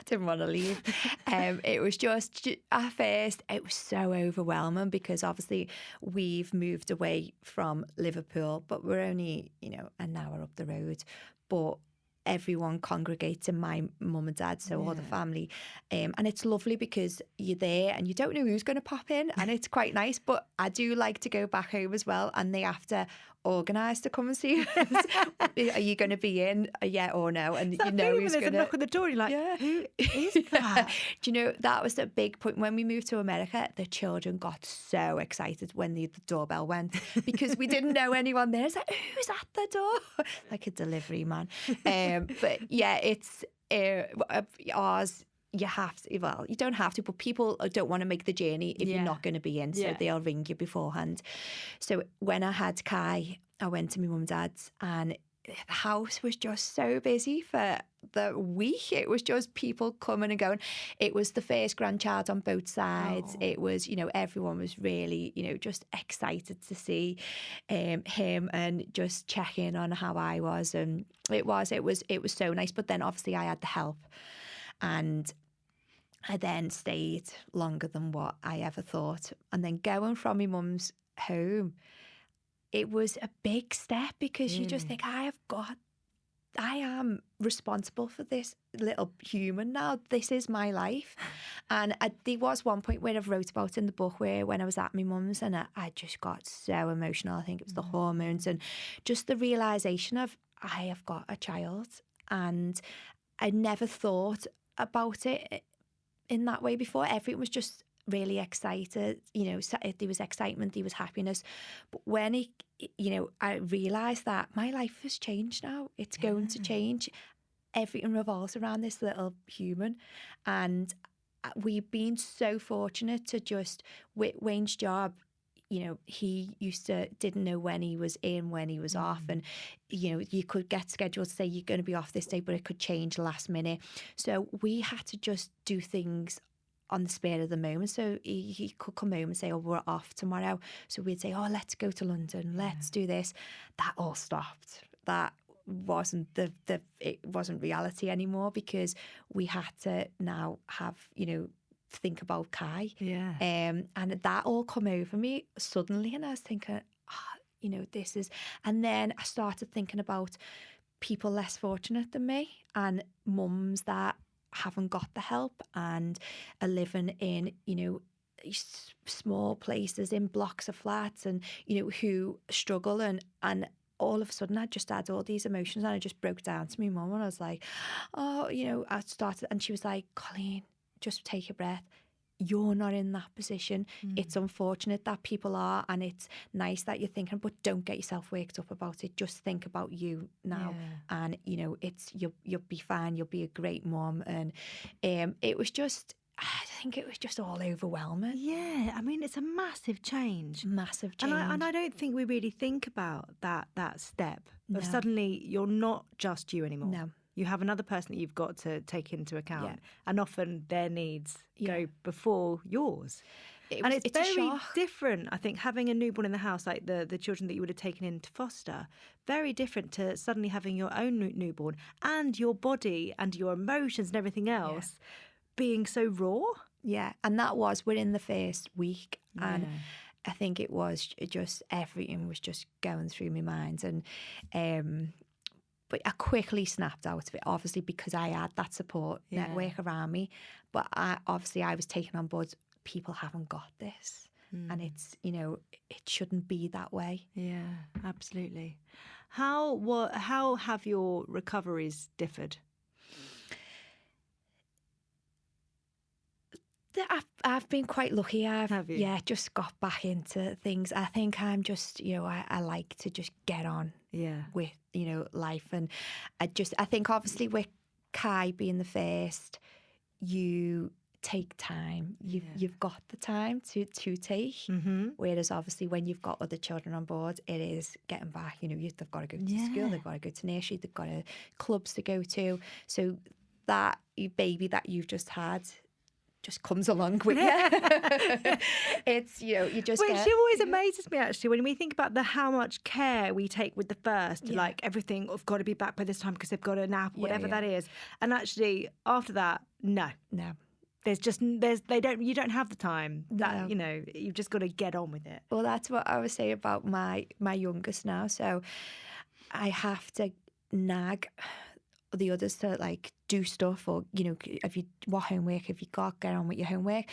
didn't want to leave. It was just, at first, it was so overwhelming, because obviously we've moved away from Liverpool, but we're only, an hour up the road. But everyone congregates in my mum and dad, so all the family. And it's lovely because you're there and you don't know who's going to pop in, and it's quite nice. But I do like to go back home as well, and they have to organise to come and see us. Are you going to be in? Yeah or no? And you know who's going to knock on the door. You're like, who is that? Do you know, that was a big point when we moved to America. The children got so excited when the doorbell went, because we didn't know anyone there. It's like, who's at the door? Like a delivery man. But yeah, it's ours. You have to, well, you don't have to, but people don't want to make the journey if you're not going to be in, so they'll ring you beforehand. So when I had Kai, I went to my mum and dad's, and the house was just so busy for the week. It was just people coming and going. It was the first grandchild on both sides. It was, everyone was really, just excited to see him and just check in on how I was. And it was so nice. But then obviously I had the help, and I then stayed longer than what I ever thought. And then going from my mum's home, it was a big step, because you just think, I am responsible for this little human now. This is my life. And there was one point where I've wrote about in the book where when I was at my mum's and I just got so emotional. I think it was the hormones and just the realisation of I have got a child. And I never thought about it in that way before. Everything was just really excited. There was excitement, there was happiness. But when I realised that my life has changed now. It's going to change. Everything revolves around this little human. And we've been so fortunate to just, with Wayne's job, he didn't know when he was in, when he was off. And, you could get scheduled to say you're going to be off this day, but it could change last minute. So we had to just do things on the spur of the moment. So he could come home and say, oh, we're off tomorrow. So we'd say, oh, let's go to London. Let's do this. That all stopped. That wasn't it wasn't reality anymore, because we had to now have, think about Kai. Yeah. And that all come over me suddenly. And I was thinking, this is, and then I started thinking about people less fortunate than me and mums that haven't got the help and are living in, small places in blocks of flats, and, who struggle. And all of a sudden I just had all these emotions, and I just broke down to my mum, and I was like, I started, and she was like, Coleen, just take a breath. You're not in that position. It's unfortunate that people are, and it's nice that you're thinking, but don't get yourself worked up about it. Just think about you now, and it's you'll be fine. You'll be a great mum. And it was just, I think it was just all overwhelming. Yeah, I mean, it's a massive change. Massive change. And I don't think we really think about that step of suddenly you're not just you anymore. No. You have another person that you've got to take into account, and often their needs go before yours. It's very different, I think, having a newborn in the house, like the children that you would have taken in to foster, very different to suddenly having your own newborn and your body and your emotions and everything else being so raw. Yeah, and we're in the first week, and I think it was just, everything was just going through my mind. And but I quickly snapped out of it, obviously, because I had that support network around me. But I was taken on board, people haven't got this. And it's, it shouldn't be that way. Yeah, absolutely. How have your recoveries differed? I've been quite lucky. Have you? Yeah, just got back into things. I think I'm just, I like to just get on with, life. And I think obviously with Kai being the first, you take time. You've got the time to take. Mm-hmm. Whereas obviously when you've got other children on board, it is getting back. They've got to go to school, they've got to go to nursery, they've got clubs to go to. So that baby that you've just had just comes along with you. It's, you just Which always amazes me, actually, when we think about how much care we take with the first, like everything, I've got to be back by this time because they've got a nap, whatever that is. And actually, after that, no. You don't have the time. That you've just got to get on with it. Well, that's what I was saying about my youngest now. So I have to nag the others to do stuff, or what homework have you got, get on with your homework.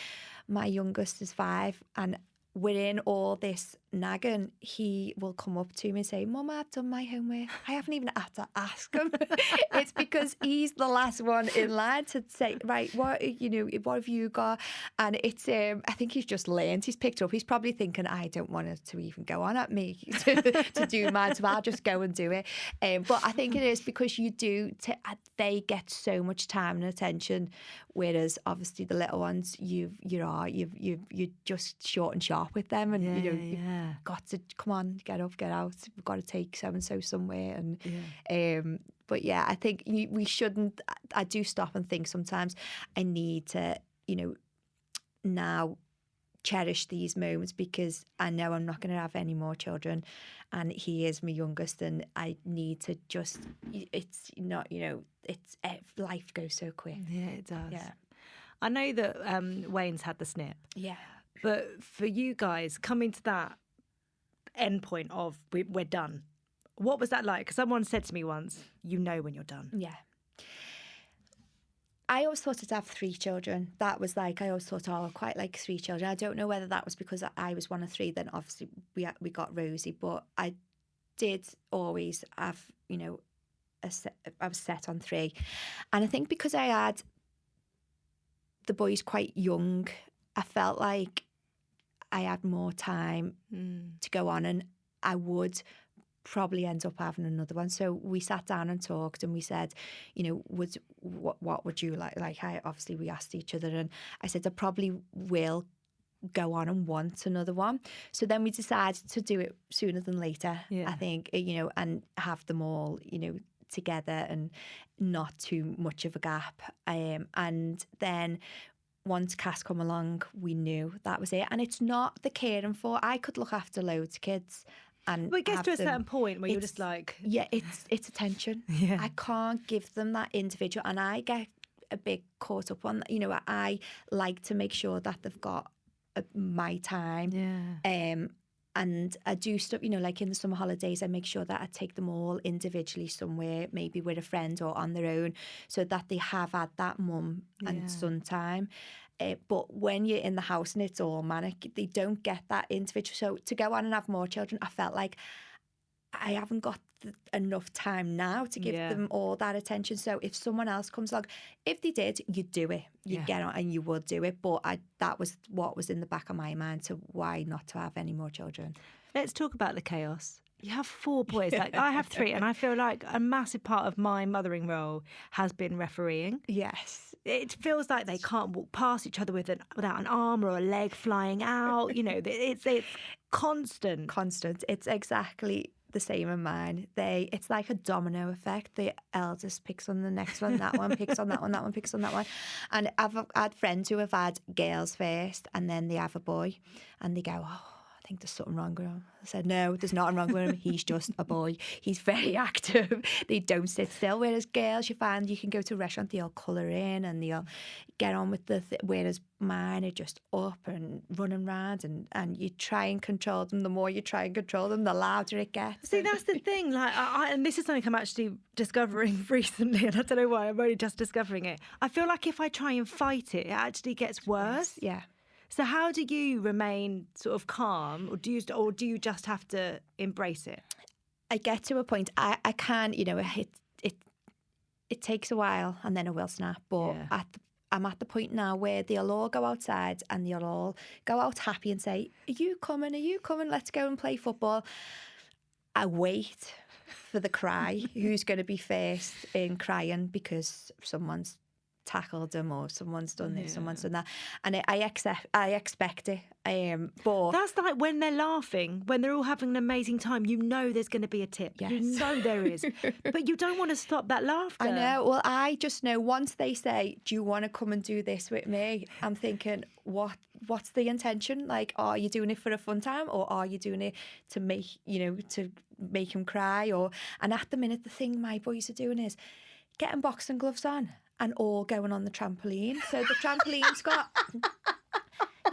My youngest is 5, and within all this nagging, he will come up to me and say, Mum, I've done my homework. I haven't even had to ask him. It's because he's the last one in line to say, right, what have you got? And it's, I think he's just learned, he's picked up, he's probably thinking, I don't want it to even go on at me to do mine, so I'll just go and do it. But I think it is because they get so much time and attention, whereas obviously the little ones, you're just short and sharp with them, and you've got to come on, get up, get out. We've got to take so and so somewhere, and But yeah, I think we shouldn't. I do stop and think sometimes I need to, now cherish these moments, because I know I'm not going to have any more children, and he is my youngest, and I need to just, it's not, it's life goes so quick. Yeah, it does. Yeah. I know that Wayne's had the snip. Yeah. But for you guys, coming to that end point of we're done, what was that like? 'Cause someone said to me once, you know when you're done. Yeah. I always thought I'd have 3 children. That was like, I always thought, I quite like 3 children. I don't know whether that was because I was one of 3. Then obviously we got Rosie, but I did always have, I was set on 3. And I think because I had the boys quite young, I felt like I had more time to go on, and I would probably end up having another one. So we sat down and talked, and we said, what would you like? Like, obviously we asked each other, and I said, I probably will go on and want another one. So then we decided to do it sooner than later, I think, and have them all, together and not too much of a gap. And then once Cass come along, we knew that was it. And it's not the caring for. I could look after loads of kids. And it gets to a certain point where you're just like... Yeah, it's attention. Yeah. I can't give them that individual. And I get a bit caught up on, I like to make sure that they've got my time. Yeah. And I do stuff, like in the summer holidays, I make sure that I take them all individually somewhere, maybe with a friend or on their own, so that they have had that mum and son time. But when you're in the house and it's all manic, they don't get that individual. So to go on and have more children, I felt like I haven't got enough time now to give them all that attention. So if someone else comes along, if they did, you'd do it. You'd get on and you would do it. But that was what was in the back of my mind, to why not to have any more children. Let's talk about the chaos. You have 4 boys. Like, I have 3, and I feel like a massive part of my mothering role has been refereeing. Yes. It feels like they can't walk past each other without an arm or a leg flying out. It's constant. Constant. It's exactly the same in mine. It's like a domino effect. The eldest picks on the next one, that one picks on that one, that one picks on that one. And I've had friends who have had girls first, and then they have a boy, and they go, I think there's something wrong with him. I said, no, there's nothing wrong with him. He's just a boy. He's very active. They don't sit still. Whereas girls, you find you can go to a restaurant, they'll colour in and they'll get on with whereas mine are just up and running around, and you try and control them. The more you try and control them, the louder it gets. See, that's the thing. Like, and this is something I'm actually discovering recently, and I don't know why, I'm only just discovering it. I feel like if I try and fight it, it actually gets worse. Yeah. So how do you remain sort of calm, or do you just have to embrace it? I get to a point. I can, it takes a while, and then it will snap. But I'm at the point now where they'll all go outside and they'll all go out happy and say, "Are you coming? Are you coming? Let's go and play football." I wait for the cry. Who's going to be first in crying because someone's tackled them or someone's done this, someone's done that, and I expect it. But that's like when they're laughing, when they're all having an amazing time. There's going to be a tip. Yes. There is, but you don't want to stop that laughter. I know. Well, I just know once they say, "Do you want to come and do this with me?" I'm thinking, what's the intention? Like, are you doing it for a fun time, or are you doing it to make him cry? And at the minute, the thing my boys are doing is getting boxing gloves on and all going on the trampoline. So the trampoline's got,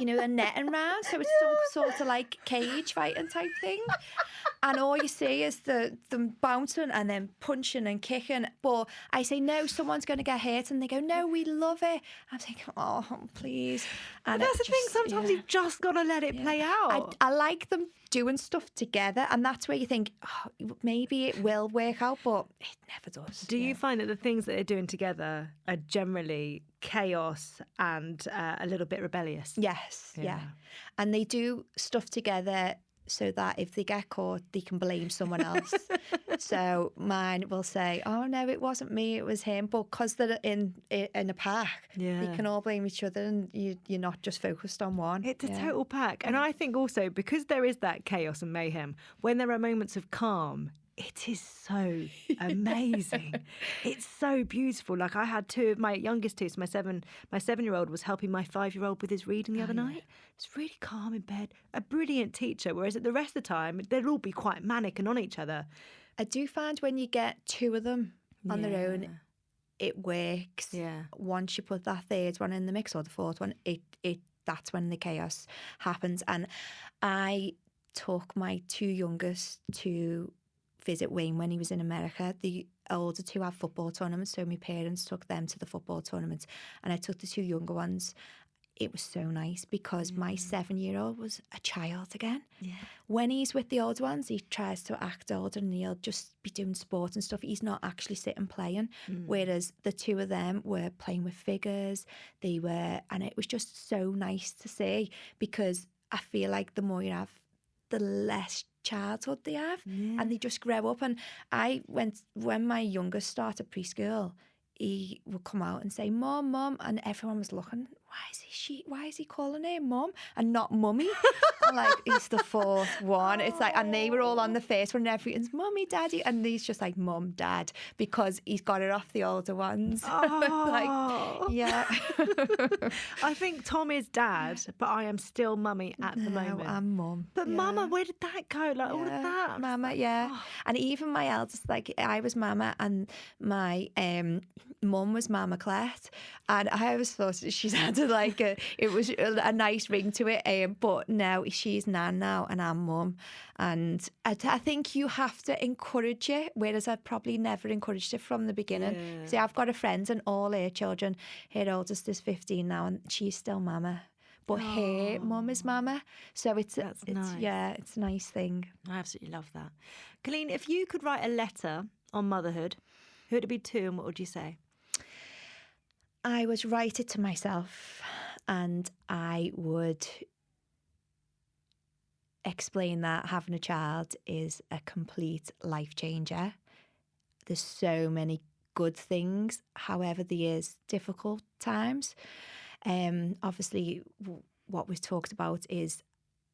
a netting round. So it's some sort of like cage fighting type thing. And all you see is them bouncing and then punching and kicking. But I say, no, someone's going to get hurt. And they go, no, we love it. I'm thinking, oh, please. And that's the thing. Sometimes you've just got to let it play out. I like them doing stuff together. And that's where you think, maybe it will work out, but it never does. Do you find that the things that they're doing together are generally chaos and a little bit rebellious? Yes, yeah. And they do stuff together so that if they get caught, they can blame someone else. So mine will say, "Oh no, it wasn't me, it was him." But because they're in a pack, they can all blame each other, and you're not just focused on one. It's a total pack. And I think also because there is that chaos and mayhem, when there are moments of calm, It is so amazing. It's so beautiful. Like I had two of my youngest two, so my 7-year-old was helping my 5-year-old with his reading the other night. It's really calm in bed. A brilliant teacher, whereas at the rest of the time, they'll all be quite manic and on each other. I do find when you get two of them on their own, it works. Yeah. Once you put that third one in the mix or the fourth one, that's when the chaos happens. And I took my two youngest to visit Wayne when he was in America. The older two have football tournaments, so my parents took them to the football tournaments, and I took the two younger ones. It was so nice because my 7-year-old was a child again. Yeah. When he's with the older ones, he tries to act older and he'll just be doing sport and stuff. He's not actually sitting playing. Whereas the two of them were playing with figures. And it was just so nice to see, because I feel like the more you have, the less childhood they have, and they just grow up. And when my youngest started preschool, he would come out and say, "Mom, Mom," and everyone was looking, why is he calling her Mum and not Mummy? And like, he's the fourth one. It's like, and they were all on the first one, and everyone's Mummy, Daddy, and he's just like Mum, Dad, because he's got it off the older ones. Like, yeah. I think Tom is Dad, but I am still Mummy at the moment. I'm Mum. But Mama, where did that go? Like all of that, Mama, and even my eldest, like I was Mama, and my Mum was Mama Clette, and I always thought she's had it was a nice ring to it, but now she's Nan now and I'm Mum, and I think you have to encourage it, whereas I probably never encouraged it from the beginning. See, I've got a friend and all her children, her oldest is 15 now and she's still Mama, but her Mum is Mama, so it's nice. Yeah, it's a nice thing. I absolutely love that. Coleen, if you could write a letter on motherhood, who would it be to and what would you say? I would write it to myself, and I would explain that having a child is a complete life changer. There's so many good things, however there is difficult times. Obviously, what we've talked about is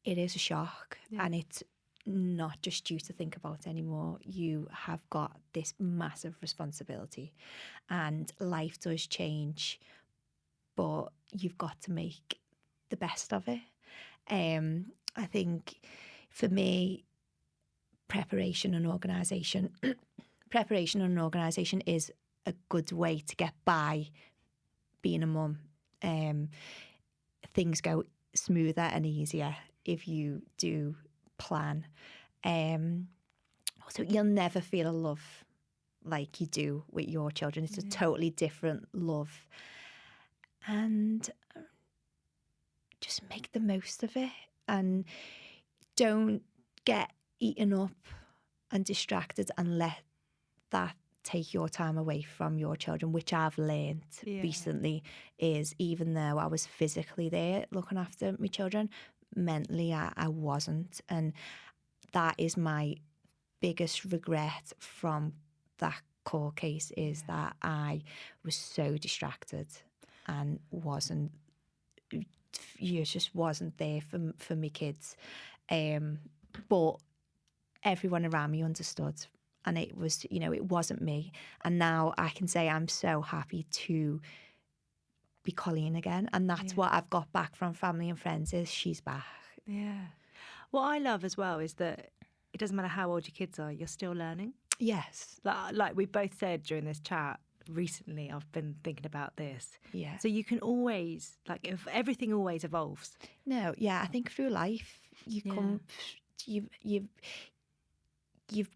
it is a shock, and it's not just you to think about anymore. You have got this massive responsibility, and life does change, but you've got to make the best of it. I think for me, preparation and organisation is a good way to get by being a mum. Things go smoother and easier if you do plan. So you'll never feel a love like you do with your children. It's a totally different love, and just make the most of it, and don't get eaten up and distracted and let that take your time away from your children, which I've learned recently is, even though I was physically there looking after my children, mentally I wasn't. And that is my biggest regret from that court case, is that I was so distracted and just wasn't there for my kids. But everyone around me understood, and it was, it wasn't me. And now I can say I'm so happy to be Coleen again. And that's what I've got back from family and friends, is she's back. Yeah. What I love as well is that it doesn't matter how old your kids are, you're still learning. Yes. Like we both said during this chat recently, I've been thinking about this. Yeah. So you can always, if everything always evolves. No, yeah, I think through life you come, you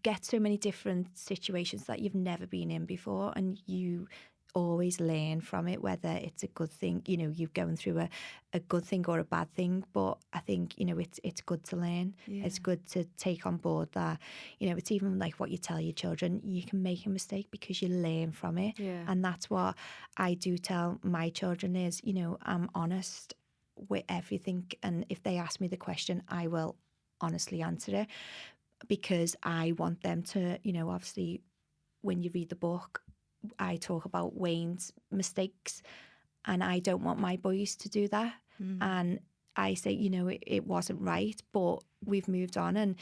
get so many different situations that you've never been in before, and you always learn from it, whether it's a good thing, you're going through a good thing or a bad thing. But I think, it's good to learn. Yeah. It's good to take on board that, it's even like what you tell your children, you can make a mistake because you learn from it. Yeah. And that's what I do tell my children is, I'm honest with everything. And if they ask me the question, I will honestly answer it, because I want them to, obviously when you read the book, I talk about Wayne's mistakes, and I don't want my boys to do that. And I say, it wasn't right, but we've moved on, and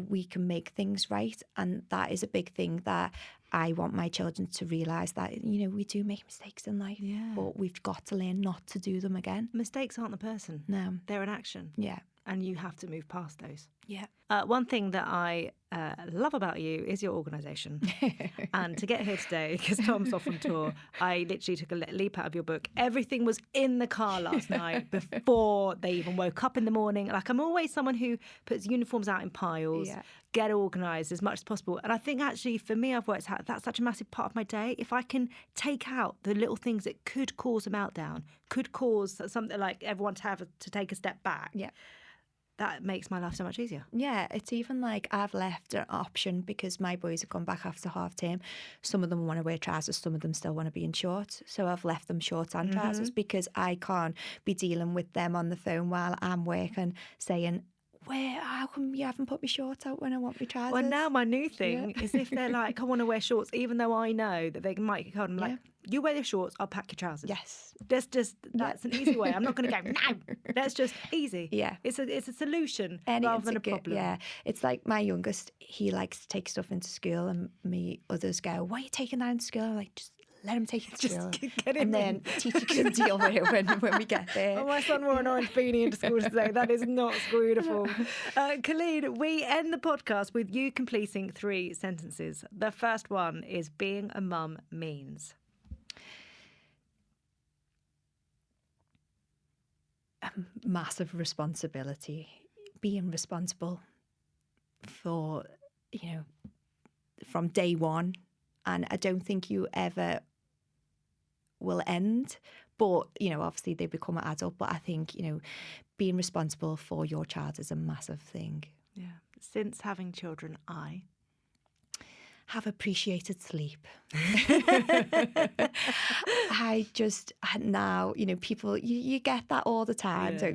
we can make things right. And that is a big thing that I want my children to realise, that we do make mistakes in life, but we've got to learn not to do them again. Mistakes aren't the person. No, they're an action. Yeah. And you have to move past those. Yeah. One thing that I love about you is your organisation. And to get here today, because Tom's off on tour, I literally took a leap out of your book. Everything was in the car last night before they even woke up in the morning. Like, I'm always someone who puts uniforms out in piles, get organised as much as possible. And I think actually for me, I've worked out that's such a massive part of my day. If I can take out the little things that could cause a meltdown, could cause something like everyone to take a step back. Yeah. That makes my life so much easier. Yeah, it's even like I've left an option because my boys have gone back after half term. Some of them want to wear trousers, some of them still want to be in shorts. So I've left them shorts and trousers because I can't be dealing with them on the phone while I'm working saying, how come you haven't put me shorts out when I want my trousers? Well, now my new thing is if they're like, I want to wear shorts, even though I know that they might get cold, I'm like, you wear your shorts, I'll pack your trousers. Yes. That's an easy way. I'm not going to go, no, that's just easy. Yeah. It's a solution rather than a problem. Yeah. It's like my youngest, he likes to take stuff into school, and me, others go, why are you taking that into school? I'm like, just let him take it to school. And then teacher can deal with it when we get there. Oh, my son wore an orange beanie into school today. That is not school uniform. Coleen, we end the podcast with you completing 3 sentences. The first one is being a mum means. A massive responsibility. Being responsible for, from day one. And I don't think you ever will end. But, obviously they become an adult. But I think, being responsible for your child is a massive thing. Yeah. Since having children, I have appreciated sleep. I just now, people, you get that all the time. So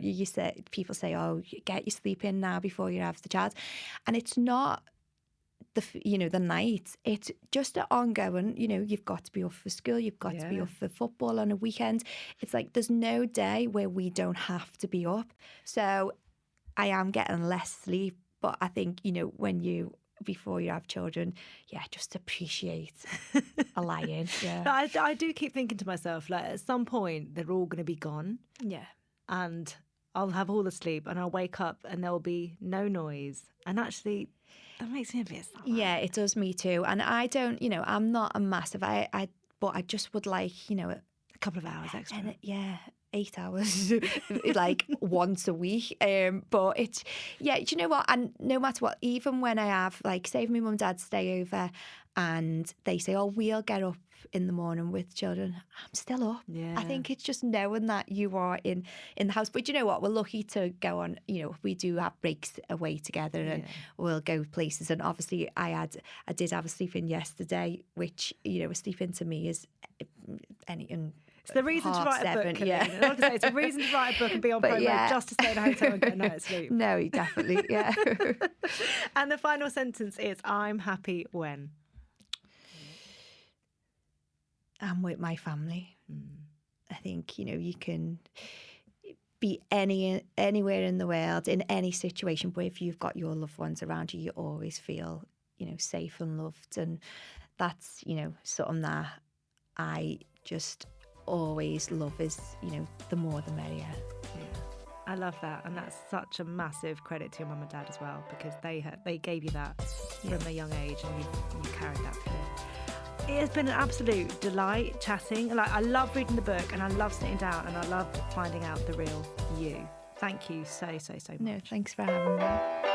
people say, oh, get your sleep in now before you have the child. And it's not the night, it's just an ongoing, you've got to be up for school, you've got to be up for football on a weekend. It's like there's no day where we don't have to be up. So I am getting less sleep, but I think, before you have children, just appreciate a lie-in. Yeah. I do keep thinking to myself, like, at some point they're all going to be gone. Yeah. And I'll have all the sleep and I'll wake up and there'll be no noise. And actually, that makes me a bit sad. Yeah, it does me too. And I don't, I'm not a massive, but I just would like, a couple of hours extra. 8 hours, like once a week. But it's, do you know what? And no matter what, even when I have, like, say if my mum and dad stay over and they say, oh, we'll get up in the morning with children, I'm still up. Yeah. I think it's just knowing that you are in the house. But you know what? We're lucky to go on, we do have breaks away together and we'll go places. And obviously I did have a sleep in yesterday, which, a sleep in to me is anything. It's the reason to write a book. It's a reason to write a book and be on promo just to stay in a hotel and get a night's sleep. No, definitely, yeah. And the final sentence is, I'm happy when? I'm with my family. I think, you can be anywhere in the world, in any situation, but if you've got your loved ones around you, you always feel, safe and loved. And that's, something that I just always love is, the more the merrier. Yeah. I love that, and that's such a massive credit to your mum and dad as well, because they gave you that from a young age, and you carried that through. It has been an absolute delight chatting. Like, I love reading the book, and I love sitting down, and I love finding out the real you. Thank you so much. No, thanks for having me.